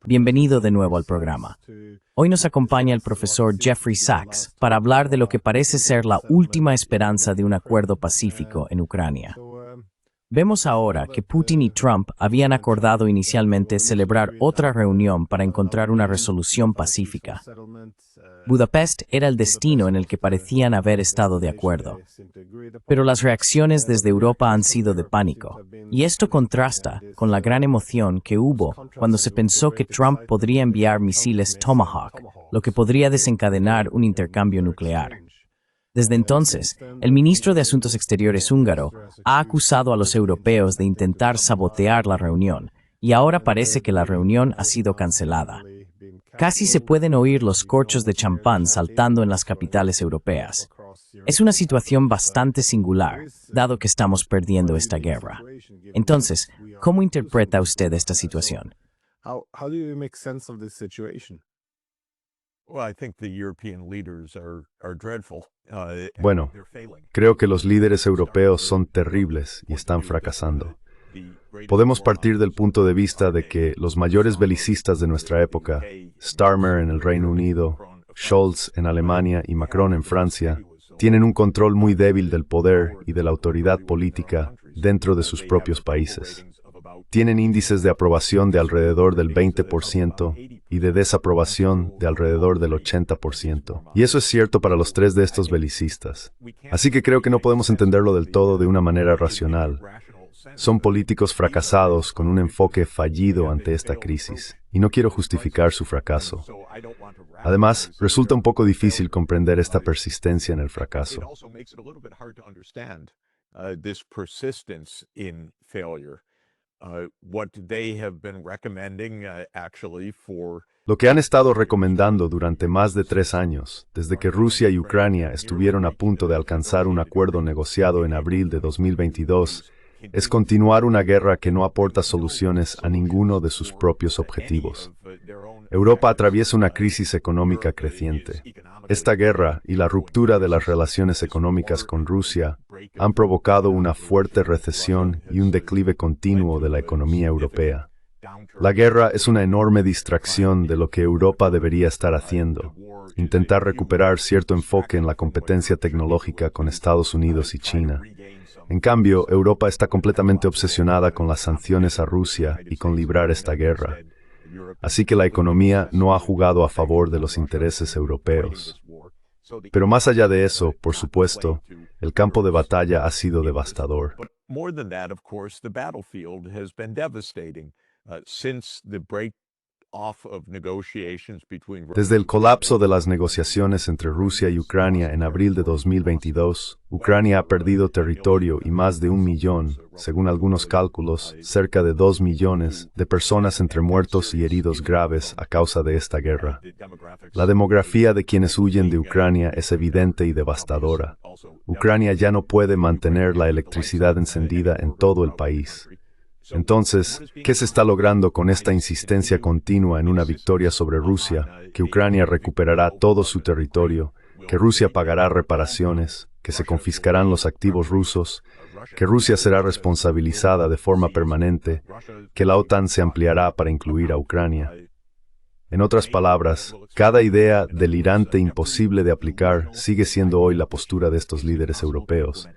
Bienvenido de nuevo al programa. Hoy nos acompaña el profesor Jeffrey Sachs para hablar de lo que parece ser la última esperanza de un acuerdo pacífico en Ucrania. Vemos ahora que Putin y Trump habían acordado inicialmente celebrar otra reunión para encontrar una resolución pacífica. Budapest era el destino en el que parecían haber estado de acuerdo. Pero las reacciones desde Europa han sido de pánico, y esto contrasta con la gran emoción que hubo cuando se pensó que Trump podría enviar misiles Tomahawk, lo que podría desencadenar un intercambio nuclear. Desde entonces, el ministro de Asuntos Exteriores húngaro ha acusado a los europeos de intentar sabotear la reunión, y ahora parece que la reunión ha sido cancelada. Casi se pueden oír los corchos de champán saltando en las capitales europeas. Es una situación bastante singular, dado que estamos perdiendo esta guerra. Entonces, ¿cómo interpreta usted esta situación? Bueno, creo que los líderes europeos son terribles y están fracasando. Podemos partir del punto de vista de que los mayores belicistas de nuestra época, Starmer en el Reino Unido, Scholz en Alemania y Macron en Francia, tienen un control muy débil del poder y de la autoridad política dentro de sus propios países. Tienen índices de aprobación de alrededor del 20% y de desaprobación de alrededor del 80%. Y eso es cierto para los tres de estos belicistas. Así que creo que no podemos entenderlo del todo de una manera racional. Son políticos fracasados con un enfoque fallido ante esta crisis, y no quiero justificar su fracaso. Además, resulta un poco difícil comprender esta persistencia en el fracaso. Lo que han estado recomendando durante más de 3 años, desde que Rusia y Ucrania estuvieron a punto de alcanzar un acuerdo negociado en abril de 2022, es continuar una guerra que no aporta soluciones a ninguno de sus propios objetivos. Europa atraviesa una crisis económica creciente. Esta guerra y la ruptura de las relaciones económicas con Rusia han provocado una fuerte recesión y un declive continuo de la economía europea. La guerra es una enorme distracción de lo que Europa debería estar haciendo, intentar recuperar cierto enfoque en la competencia tecnológica con Estados Unidos y China. En cambio, Europa está completamente obsesionada con las sanciones a Rusia y con librar esta guerra. Así que la economía no ha jugado a favor de los intereses europeos. Pero más allá de eso, por supuesto, el campo de batalla ha sido devastador. Desde el colapso de las negociaciones entre Rusia y Ucrania en abril de 2022, Ucrania ha perdido territorio y más de 1 millón, según algunos cálculos, cerca de 2 millones de personas entre muertos y heridos graves a causa de esta guerra. La demografía de quienes huyen de Ucrania es evidente y devastadora. Ucrania ya no puede mantener la electricidad encendida en todo el país. Entonces, ¿qué se está logrando con esta insistencia continua en una victoria sobre Rusia, que Ucrania recuperará todo su territorio, que Rusia pagará reparaciones, que se confiscarán los activos rusos, que Rusia será responsabilizada de forma permanente, que la OTAN se ampliará para incluir a Ucrania? En otras palabras, cada idea delirante imposible de aplicar sigue siendo hoy la postura de estos líderes europeos.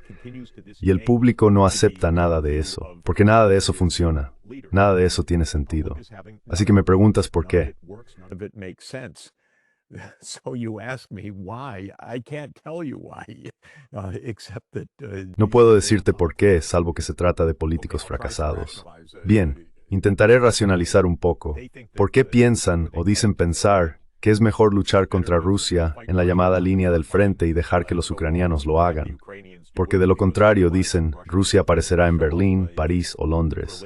Y el público no acepta nada de eso, porque nada de eso funciona, nada de eso tiene sentido. Así que me preguntas por qué. No puedo decirte por qué, salvo que se trata de políticos fracasados. Bien. Intentaré racionalizar un poco. ¿Por qué piensan o dicen pensar que es mejor luchar contra Rusia en la llamada línea del frente y dejar que los ucranianos lo hagan? Porque de lo contrario, dicen, Rusia aparecerá en Berlín, París o Londres.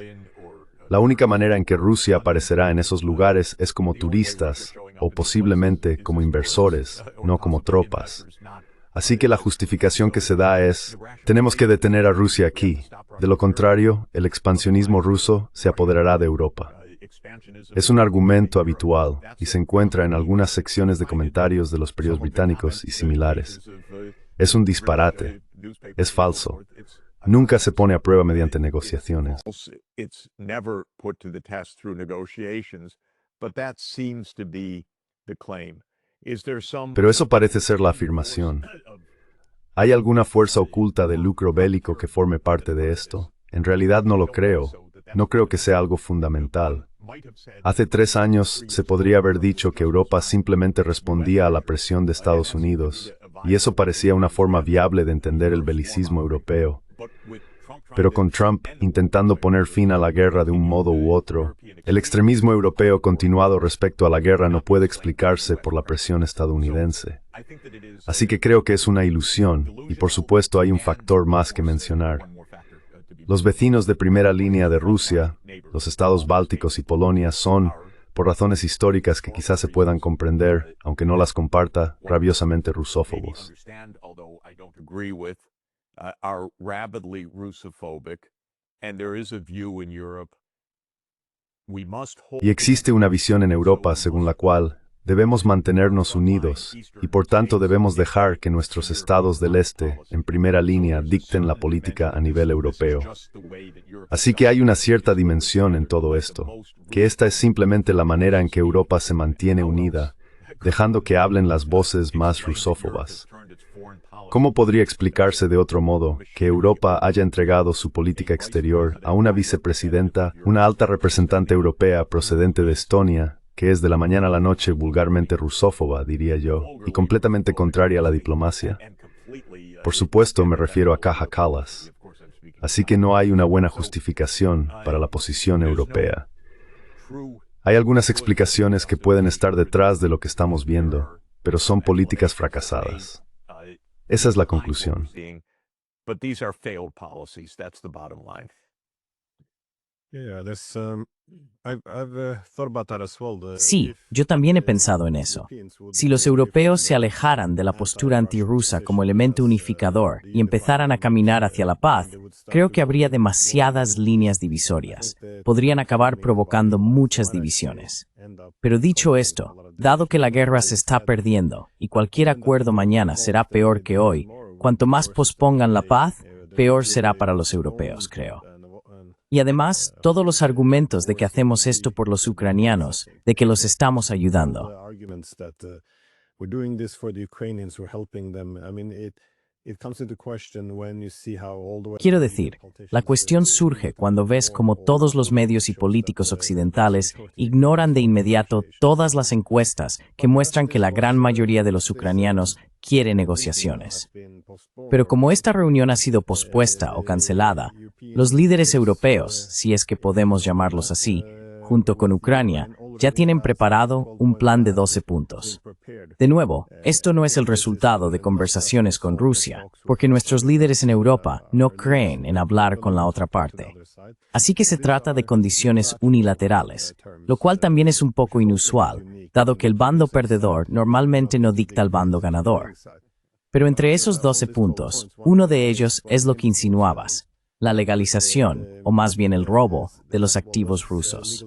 La única manera en que Rusia aparecerá en esos lugares es como turistas o posiblemente como inversores, no como tropas. Así que la justificación que se da es, tenemos que detener a Rusia aquí. De lo contrario, el expansionismo ruso se apoderará de Europa. Es un argumento habitual y se encuentra en algunas secciones de comentarios de los periódicos británicos y similares. Es un disparate. Es falso. nunca se pone a prueba mediante negociaciones. It's never put to the test through negotiations, but that seems to be the claim. Is there some Pero eso parece ser la afirmación. ¿Hay alguna fuerza oculta de lucro bélico que forme parte de esto? En realidad no lo creo. No creo que sea algo fundamental. Hace 3 años se podría haber dicho que Europa simplemente respondía a la presión de Estados Unidos, y eso parecía una forma viable de entender el belicismo europeo. Pero con Trump intentando poner fin a la guerra de un modo u otro, el extremismo europeo continuado respecto a la guerra no puede explicarse por la presión estadounidense. Así que creo que es una ilusión, y por supuesto hay un factor más que mencionar. Los vecinos de primera línea de Rusia, los estados bálticos y Polonia, son, por razones históricas que quizás se puedan comprender, aunque no las comparta, rabiosamente rusófobos. are rabidly Russophobic, and there is a view in Europe. We must hold Y existe una visión en Europa según la cual debemos mantenernos unidos y por tanto debemos dejar que nuestros estados del este, en primera línea, dicten la política a nivel europeo. Así que hay una cierta dimensión en todo esto, que esta es simplemente la manera en que Europa se mantiene unida, dejando que hablen las voces más rusófobas. ¿Cómo podría explicarse de otro modo que Europa haya entregado su política exterior a una vicepresidenta, una alta representante europea procedente de Estonia, que es de la mañana a la noche vulgarmente rusófoba, diría yo, y completamente contraria a la diplomacia? Por supuesto me refiero a Kaja Kallas. Así que no hay una buena justificación para la posición europea. Hay algunas explicaciones que pueden estar detrás de lo que estamos viendo, pero son políticas fracasadas. Esa es la conclusión. But these are failed policies. That's the bottom line. Sí, yo también he pensado en eso. Si los europeos se alejaran de la postura antirrusa como elemento unificador y empezaran a caminar hacia la paz, creo que habría demasiadas líneas divisorias. Podrían acabar provocando muchas divisiones. Pero dicho esto, dado que la guerra se está perdiendo y cualquier acuerdo mañana será peor que hoy, cuanto más pospongan la paz, peor será para los europeos, creo. Y además, todos los argumentos de que hacemos esto por los ucranianos, de que los estamos ayudando. Quiero decir, la cuestión surge cuando ves cómo todos los medios y políticos occidentales ignoran de inmediato todas las encuestas que muestran que la gran mayoría de los ucranianos quiere negociaciones. Pero como esta reunión ha sido pospuesta o cancelada, los líderes europeos, si es que podemos llamarlos así, junto con Ucrania, ya tienen preparado un plan de 12 puntos. De nuevo, esto no es el resultado de conversaciones con Rusia, porque nuestros líderes en Europa no creen en hablar con la otra parte. Así que se trata de condiciones unilaterales, lo cual también es un poco inusual, dado que el bando perdedor normalmente no dicta al bando ganador. Pero entre esos 12 puntos, uno de ellos es lo que insinuabas: la legalización, o más bien el robo, de los activos rusos.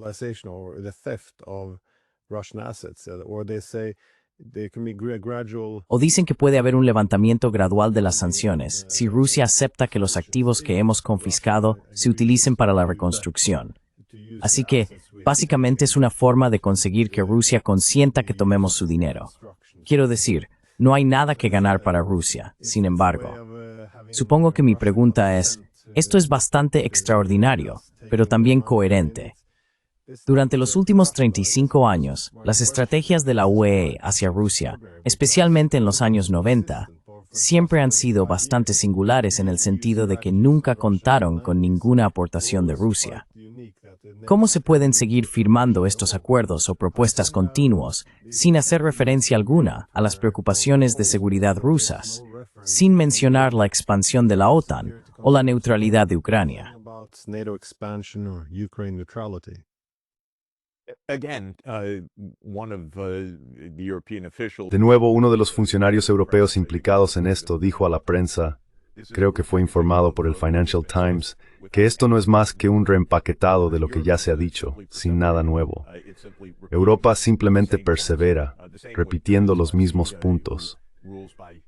O dicen que puede haber un levantamiento gradual de las sanciones si Rusia acepta que los activos que hemos confiscado se utilicen para la reconstrucción. Así que, básicamente es una forma de conseguir que Rusia consienta que tomemos su dinero. Quiero decir, no hay nada que ganar para Rusia, sin embargo. Supongo que mi pregunta es: esto es bastante extraordinario, pero también coherente. Durante los últimos 35 años, las estrategias de la UE hacia Rusia, especialmente en los años 90, siempre han sido bastante singulares en el sentido de que nunca contaron con ninguna aportación de Rusia. ¿Cómo se pueden seguir firmando estos acuerdos o propuestas continuos sin hacer referencia alguna a las preocupaciones de seguridad rusas, sin mencionar la expansión de la OTAN o la neutralidad de Ucrania? De nuevo, uno de los funcionarios europeos implicados en esto dijo a la prensa, creo que fue informado por el Financial Times, que esto no es más que un reempaquetado de lo que ya se ha dicho, sin nada nuevo. Europa simplemente persevera, repitiendo los mismos puntos.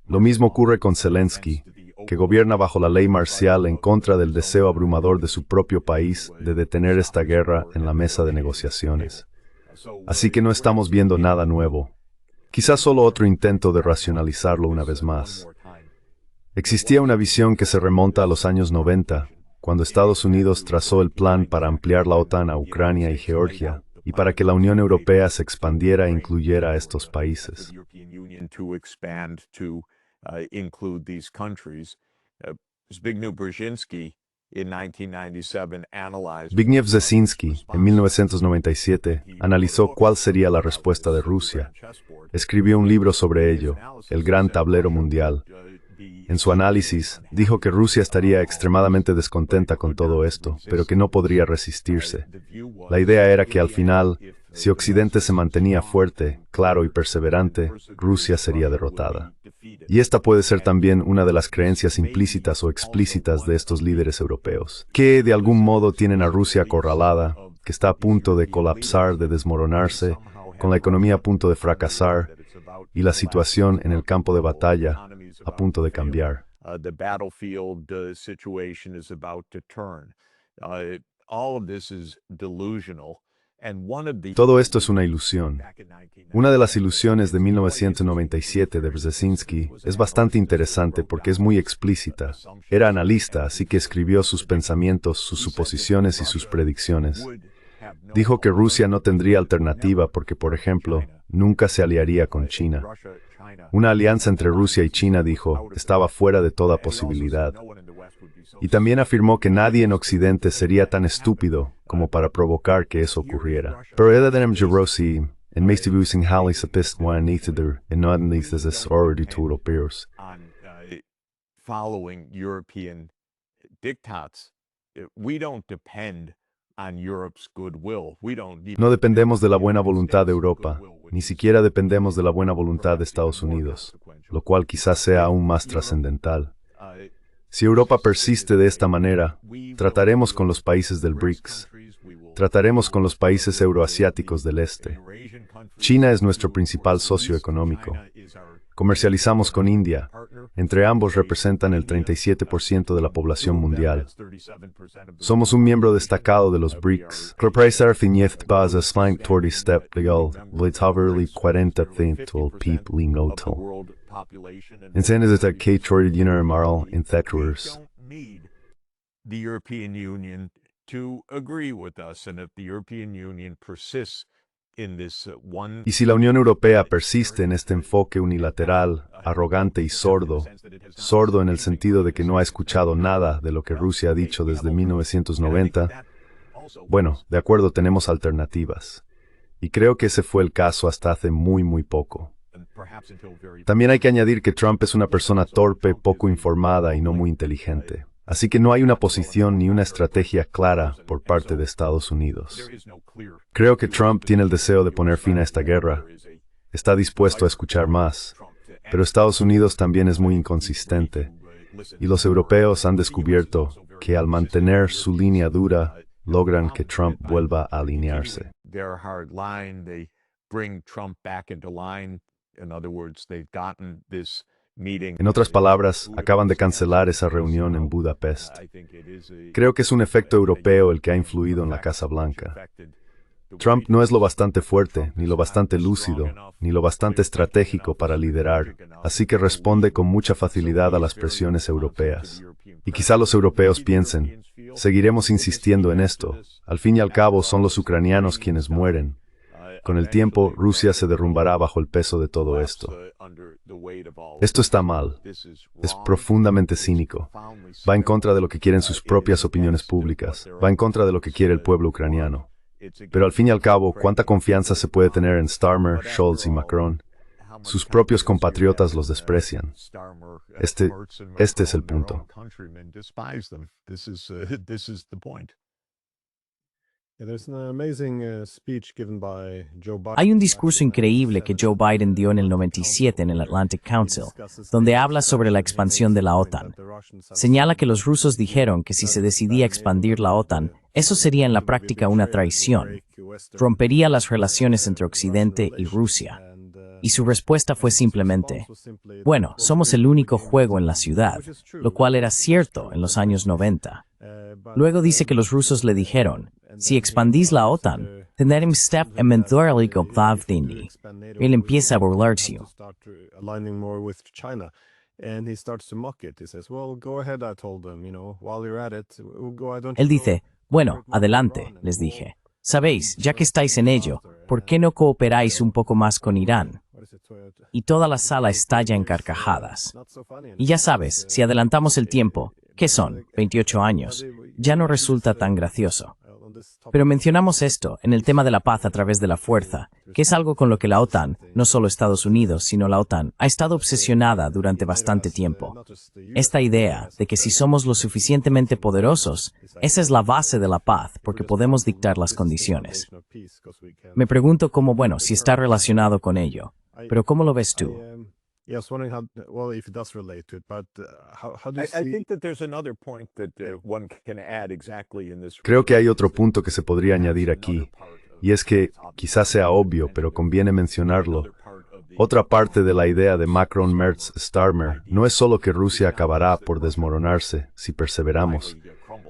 Lo mismo ocurre con Zelensky, que gobierna bajo la ley marcial en contra del deseo abrumador de su propio país de detener esta guerra en la mesa de negociaciones. Así que no estamos viendo nada nuevo. Quizás solo otro intento de racionalizarlo una vez más. Existía una visión que se remonta a los años 90, cuando Estados Unidos trazó el plan para ampliar la OTAN a Ucrania y Georgia, y para que la Unión Europea se expandiera e incluyera a estos países. Zbigniew Brzezinski, en 1997, analizó cuál sería la respuesta de Rusia. Escribió un libro sobre ello, El Gran Tablero Mundial. En su análisis, dijo que Rusia estaría extremadamente descontenta con todo esto, pero que no podría resistirse. La idea era que al final, si Occidente se mantenía fuerte, claro y perseverante, Rusia sería derrotada. Y esta puede ser también una de las creencias implícitas o explícitas de estos líderes europeos, que de algún modo tienen a Rusia acorralada, que está a punto de colapsar, de desmoronarse, con la economía a punto de fracasar, y la situación en el campo de batalla a punto de cambiar. Todo esto es una ilusión. Una de las ilusiones de 1997 de Brzezinski es bastante interesante porque es muy explícita. Era analista, así que escribió sus pensamientos, sus suposiciones y sus predicciones. Dijo que Rusia no tendría alternativa porque, por ejemplo, nunca se aliaría con China. Una alianza entre Rusia y China, dijo, estaba fuera de toda posibilidad. Y también afirmó que nadie en Occidente sería tan estúpido como para provocar que eso ocurriera. Pero Edadem Jerosi, en Meestivuising Hallis Apist Wanither, en Nodenlis des Orditur Operos. Following European diktats, we don't depend on Europe's goodwill. No dependemos de la buena voluntad de Europa, ni siquiera dependemos de la buena voluntad de Estados Unidos, lo cual quizás sea aún más trascendental. Si Europa persiste de esta manera, trataremos con los países del BRICS, trataremos con los países euroasiáticos del este. China es nuestro principal socio económico. Comercializamos con India. Entre ambos representan el 37% de la población mundial. Somos un miembro destacado de los BRICS. Enseñas de que Torridiner Marl in Thectors. The European Union to agree with us, and if the European Union persists in this Y si la Unión Europea persiste en este enfoque unilateral, arrogante y sordo en el sentido de que no ha escuchado nada de lo que Rusia ha dicho desde 1990, bueno, de acuerdo, tenemos alternativas. Y creo que ese fue el caso hasta hace muy poco. También hay que añadir que Trump es una persona torpe, poco informada y no muy inteligente. Así que no hay una posición ni una estrategia clara por parte de Estados Unidos. Creo que Trump tiene el deseo de poner fin a esta guerra. Está dispuesto a escuchar más. Pero Estados Unidos también es muy inconsistente. Y los europeos han descubierto que al mantener su línea dura, logran que Trump vuelva a alinearse. En otras palabras, acaban de cancelar esa reunión en Budapest. Creo que es un efecto europeo el que ha influido en la Casa Blanca. Trump no es lo bastante fuerte, ni lo bastante lúcido, ni lo bastante estratégico para liderar, así que responde con mucha facilidad a las presiones europeas. Y quizá los europeos piensen, seguiremos insistiendo en esto, al fin y al cabo son los ucranianos quienes mueren. Con el tiempo, Rusia se derrumbará bajo el peso de todo esto. Esto está mal. Es profundamente cínico. Va en contra de lo que quieren sus propias opiniones públicas. Va en contra de lo que quiere el pueblo ucraniano. Pero al fin y al cabo, ¿cuánta confianza se puede tener en Starmer, Scholz y Macron? Sus propios compatriotas los desprecian. Este es el punto. Hay un discurso increíble que Joe Biden dio en el 97 en el Atlantic Council, donde habla sobre la expansión de la OTAN. Señala que los rusos dijeron que si se decidía expandir la OTAN, eso sería en la práctica una traición. Rompería las relaciones entre Occidente y Rusia. Y su respuesta fue simplemente, bueno, somos el único juego en la ciudad, lo cual era cierto en los años 90. Luego dice que los rusos le dijeron, si expandís la OTAN, tendremos step eventualmente obtavdini. Él empieza a burlarse. Él dice, bueno, adelante, les dije. Sabéis, ya que estáis en ello, ¿por qué no cooperáis un poco más con Irán? Y toda la sala estalla en carcajadas. Y ya sabes, si adelantamos el tiempo, ¿qué son? 28 años. Ya no resulta tan gracioso. Pero mencionamos esto en el tema de la paz a través de la fuerza, que es algo con lo que la OTAN, no solo Estados Unidos, sino la OTAN, ha estado obsesionada durante bastante tiempo. Esta idea de que si somos lo suficientemente poderosos, esa es la base de la paz, porque podemos dictar las condiciones. Me pregunto cómo, bueno, si está relacionado con ello. Pero ¿cómo lo ves tú? I think that there's another point that one can add exactly in this. Creo que hay otro punto que se podría añadir aquí, y es que, quizás sea obvio, pero conviene mencionarlo. Otra parte de la idea de Macron, Merz, Starmer no es solo que Rusia acabará por desmoronarse si perseveramos,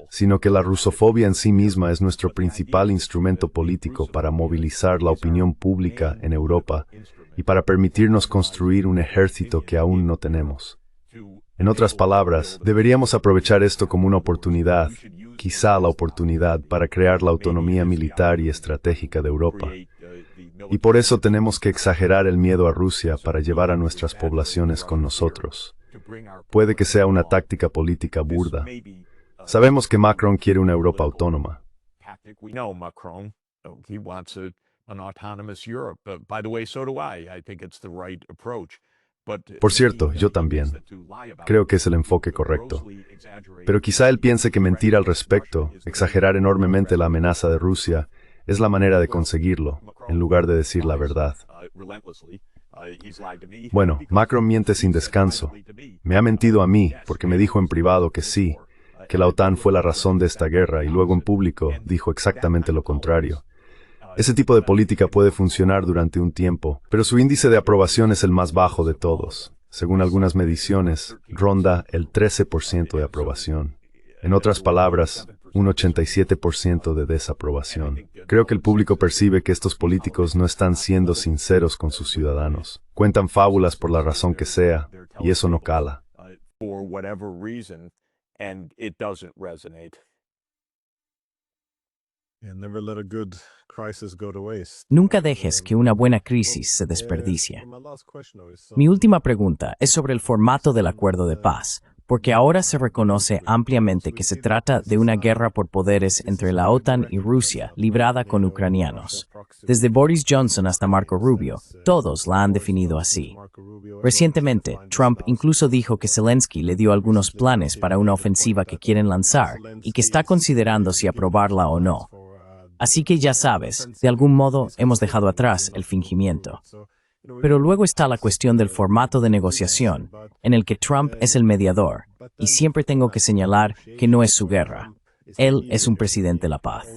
sino que la rusofobia en sí misma es nuestro principal instrumento político para movilizar la opinión pública en Europa y para permitirnos construir un ejército que aún no tenemos. En otras palabras, deberíamos aprovechar esto como una oportunidad, quizá la oportunidad para crear la autonomía militar y estratégica de Europa. Y por eso tenemos que exagerar el miedo a Rusia para llevar a nuestras poblaciones con nosotros. Puede que sea una táctica política burda. Sabemos que Macron quiere una Europa autónoma. Por cierto, yo también. Creo que es el enfoque correcto. Pero quizá él piense que mentir al respecto, exagerar enormemente la amenaza de Rusia, es la manera de conseguirlo, en lugar de decir la verdad. Bueno, Macron miente sin descanso. Me ha mentido a mí porque me dijo en privado que sí, que la OTAN fue la razón de esta guerra y luego en público dijo exactamente lo contrario. Ese tipo de política puede funcionar durante un tiempo, pero su índice de aprobación es el más bajo de todos. Según algunas mediciones, ronda el 13% de aprobación. En otras palabras, un 87% de desaprobación. Creo que el público percibe que estos políticos no están siendo sinceros con sus ciudadanos. Cuentan fábulas por la razón que sea, y eso no cala. Nunca dejes que una buena crisis se desperdicie. Mi última pregunta es sobre el formato del acuerdo de paz, porque ahora se reconoce ampliamente que se trata de una guerra por poderes entre la OTAN y Rusia, librada con ucranianos. Desde Boris Johnson hasta Marco Rubio, todos la han definido así. Recientemente, Trump incluso dijo que Zelensky le dio algunos planes para una ofensiva que quieren lanzar y que está considerando si aprobarla o no. Así que ya sabes, de algún modo hemos dejado atrás el fingimiento. Pero luego está la cuestión del formato de negociación, en el que Trump es el mediador, y siempre tengo que señalar que no es su guerra. Él es un presidente de la paz.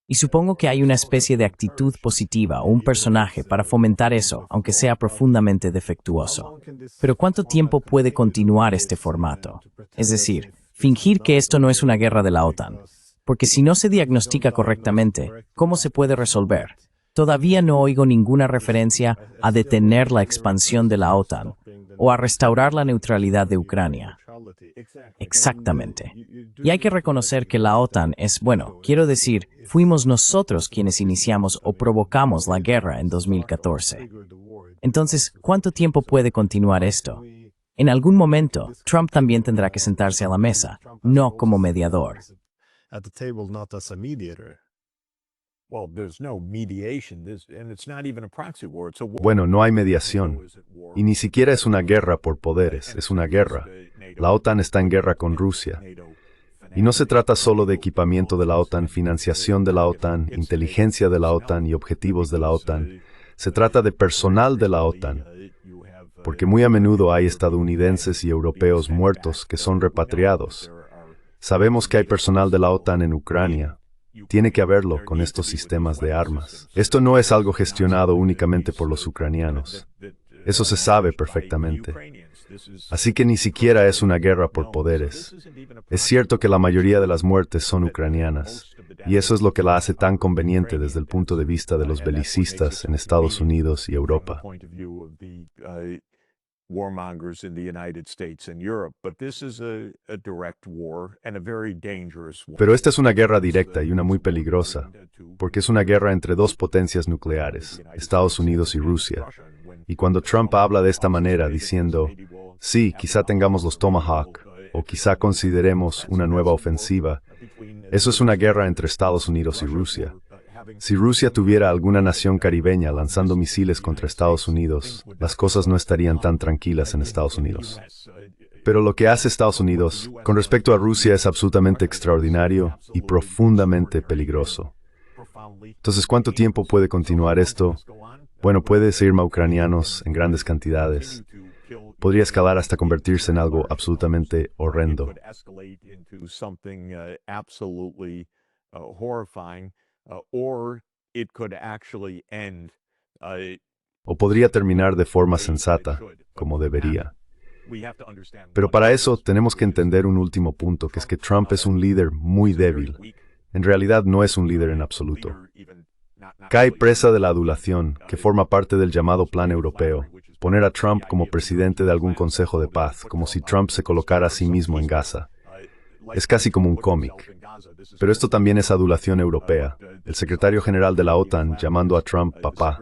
Y supongo que hay una especie de actitud positiva o un personaje para fomentar eso, aunque sea profundamente defectuoso. Pero ¿cuánto tiempo puede continuar este formato? Es decir, fingir que esto no es una guerra de la OTAN. Porque si no se diagnostica correctamente, ¿cómo se puede resolver? Todavía no oigo ninguna referencia a detener la expansión de la OTAN o a restaurar la neutralidad de Ucrania. Exactamente. Y hay que reconocer que la OTAN es, bueno, quiero decir, fuimos nosotros quienes iniciamos o provocamos la guerra en 2014. Entonces, ¿cuánto tiempo puede continuar esto? En algún momento, Trump también tendrá que sentarse a la mesa, no como mediador. At the table, not as a mediator. Well, there's no mediation, and it's not even a proxy war. It's a war. Bueno, no hay mediación. Y ni siquiera es una guerra por poderes, es una guerra. La OTAN está en guerra con Rusia. Y no se trata solo de equipamiento de la OTAN, financiación de la OTAN, inteligencia de la OTAN y objetivos de la OTAN. Se trata de personal de la OTAN. Porque muy a menudo hay estadounidenses y europeos muertos que son repatriados. Sabemos que hay personal de la OTAN en Ucrania, Tiene que haberlo con estos sistemas de armas. Esto no es algo gestionado únicamente por los ucranianos. Eso se sabe perfectamente. Así que ni siquiera es una guerra por poderes. Es cierto que la mayoría de las muertes son ucranianas, y eso es lo que la hace tan conveniente desde el punto de vista de los belicistas en Estados Unidos y Europa. Warmongers in the United States and Europe, but this is a direct war and a very dangerous one. Pero esta es una guerra directa y una muy peligrosa, porque es una guerra entre dos potencias nucleares, Estados Unidos y Rusia. Y cuando Trump habla de esta manera, diciendo, sí, quizá tengamos los Tomahawk, o quizá consideremos una nueva ofensiva, eso es una guerra entre Estados Unidos y Rusia. Si Rusia tuviera alguna nación caribeña lanzando misiles contra Estados Unidos, las cosas no estarían tan tranquilas en Estados Unidos. Pero lo que hace Estados Unidos con respecto a Rusia es absolutamente extraordinario y profundamente peligroso. Entonces, ¿cuánto tiempo puede continuar esto? Bueno, puede seguir a ucranianos en grandes cantidades. Podría escalar hasta convertirse en algo absolutamente horrendo. O podría terminar de forma sensata, como debería. Pero para eso tenemos que entender un último punto, que es que Trump es un líder muy débil. En realidad no es un líder en absoluto. Cae presa de la adulación, que forma parte del llamado Plan Europeo. Poner a Trump como presidente de algún consejo de paz, como si Trump se colocara a sí mismo en Gaza. Es casi como un cómic. Pero esto también es adulación europea. El secretario general de la OTAN llamando a Trump papá.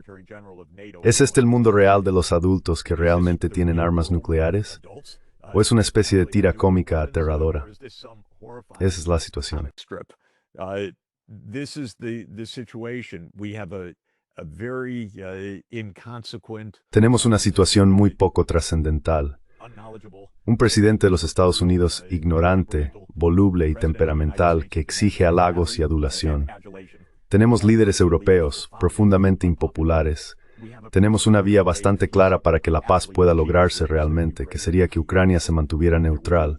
¿Es este el mundo real de los adultos que realmente tienen armas nucleares? ¿O es una especie de tira cómica aterradora? Esa es la situación. Tenemos una situación muy poco trascendental. Un presidente de los Estados Unidos ignorante, voluble y temperamental que exige halagos y adulación. Tenemos líderes europeos profundamente impopulares. Tenemos una vía bastante clara para que la paz pueda lograrse realmente, que sería que Ucrania se mantuviera neutral.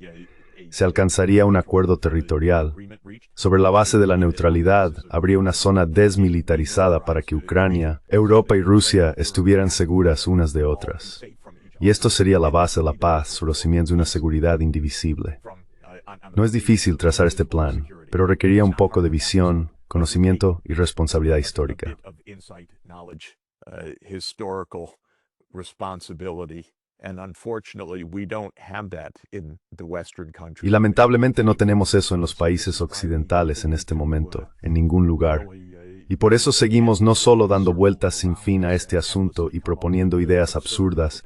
Se alcanzaría un acuerdo territorial. Sobre la base de la neutralidad, habría una zona desmilitarizada para que Ucrania, Europa y Rusia estuvieran seguras unas de otras. Y esto sería la base de la paz sobre los cimientos de una seguridad indivisible. No es difícil trazar este plan, pero requería un poco de visión, conocimiento y responsabilidad histórica. Y lamentablemente no tenemos eso en los países occidentales en este momento, en ningún lugar. Y por eso seguimos no solo dando vueltas sin fin a este asunto y proponiendo ideas absurdas,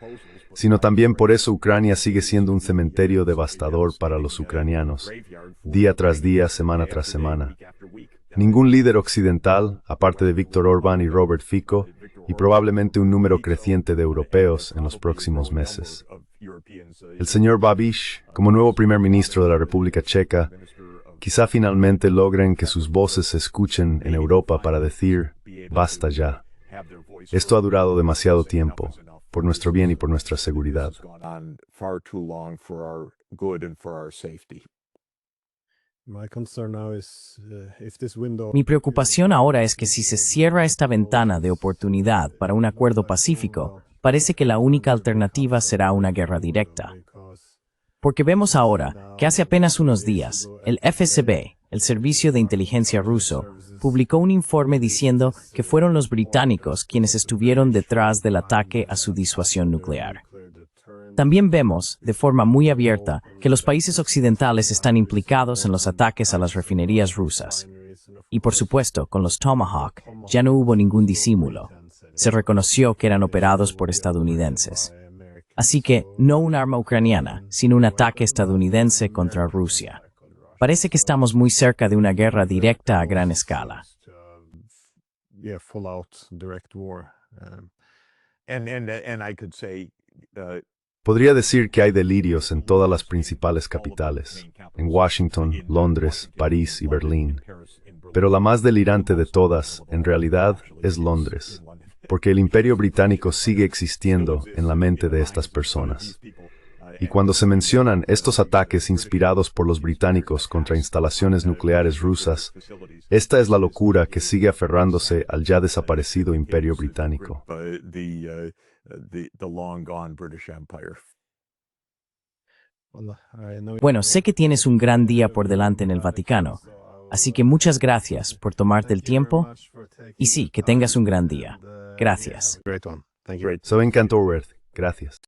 sino también por eso Ucrania sigue siendo un cementerio devastador para los ucranianos, día tras día, semana tras semana. Ningún líder occidental, aparte de Viktor Orbán y Robert Fico, y probablemente un número creciente de europeos en los próximos meses. El señor Babiš, como nuevo primer ministro de la República Checa, quizá finalmente logren que sus voces se escuchen en Europa para decir, basta ya. Esto ha durado demasiado tiempo, por nuestro bien y por nuestra seguridad. Mi preocupación ahora es que si se cierra esta ventana de oportunidad para un acuerdo pacífico, parece que la única alternativa será una guerra directa. Porque vemos ahora que hace apenas unos días, el FSB, el Servicio de Inteligencia ruso, publicó un informe diciendo que fueron los británicos quienes estuvieron detrás del ataque a su disuasión nuclear. También vemos, de forma muy abierta, que los países occidentales están implicados en los ataques a las refinerías rusas. Y por supuesto, con los Tomahawk, ya no hubo ningún disimulo. Se reconoció que eran operados por estadounidenses. Así que, no un arma ucraniana, sino un ataque estadounidense contra Rusia. Parece que estamos muy cerca de una guerra directa a gran escala. Podría decir que hay delirios en todas las principales capitales, en Washington, Londres, París y Berlín. Pero la más delirante de todas, en realidad, es Londres, porque el Imperio Británico sigue existiendo en la mente de estas personas. Y cuando se mencionan estos ataques inspirados por los británicos contra instalaciones nucleares rusas, esta es la locura que sigue aferrándose al ya desaparecido Imperio Británico. Bueno, sé que tienes un gran día por delante en el Vaticano, así que muchas gracias por tomarte el tiempo y sí, que tengas un gran día. Gracias. Soy Encantorworth. Gracias.